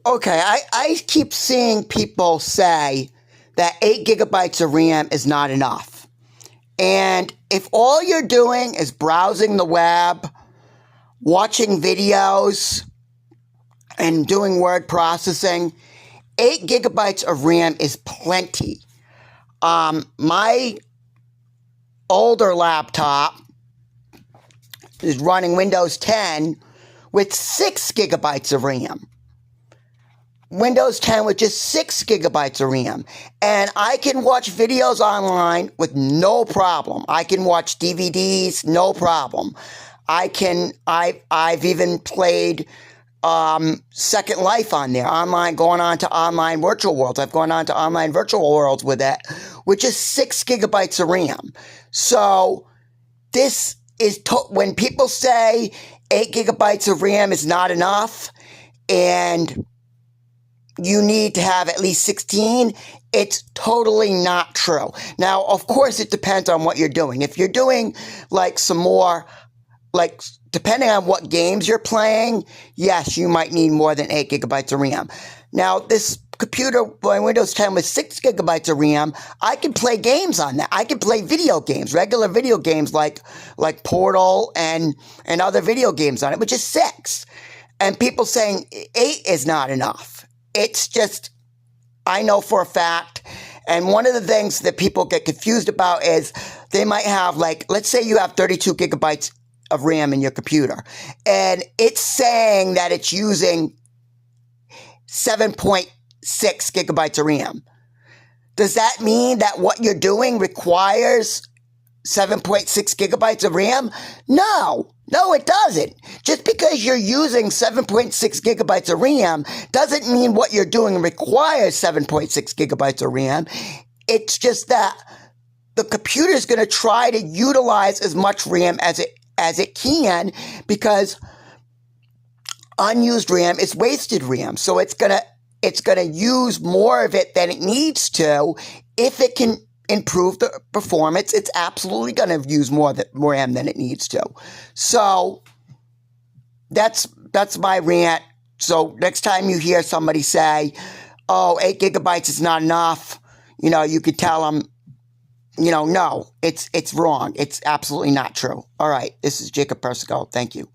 Okay, I keep seeing people say that 8 gigabytes of RAM is not enough. And if all you're doing is browsing the web, watching videos, and doing word processing, 8 gigabytes of RAM is plenty. My older laptop is running Windows 10 with 6 gigabytes of RAM. Windows 10 with just 6 gigabytes of RAM. And I can watch videos online with no problem. I can watch DVDs, no problem. I've even played Second Life on there, going on to online virtual worlds. I've gone on to online virtual worlds with it, with just 6 gigabytes of RAM. So this is, when people say 8 gigabytes of RAM is not enough, and you need to have at least 16, it's totally not true. Now, of course, it depends on what you're doing. If you're doing like some more, like depending on what games you're playing, yes, you might need more than 8 gigabytes of RAM. Now, this computer, my Windows 10 with 6 gigabytes of RAM, I can play games on that. I can play video games, regular video games like Portal and other video games on it, which is 6. And people saying 8 is not enough. It's just, I know for a fact, and one of the things that people get confused about is they might have, like, let's say you have 32 gigabytes of RAM in your computer, and it's saying that it's using 7.6 gigabytes of RAM. Does that mean that what you're doing requires 7.6 gigabytes of RAM? No, it doesn't. Just because you're using 7.6 gigabytes of RAM doesn't mean what you're doing requires 7.6 gigabytes of RAM. It's just that the computer is going to try to utilize as much RAM as it can, because unused RAM is wasted RAM. So it's gonna use more of it than it needs to. If it can improve the performance, it's absolutely going to use more RAM than it needs to. So that's my rant. So next time you hear somebody say, oh, 8 gigabytes is not enough, you could tell them, no, it's wrong. It's absolutely not true. All right, this is Jacob Persico. Thank you.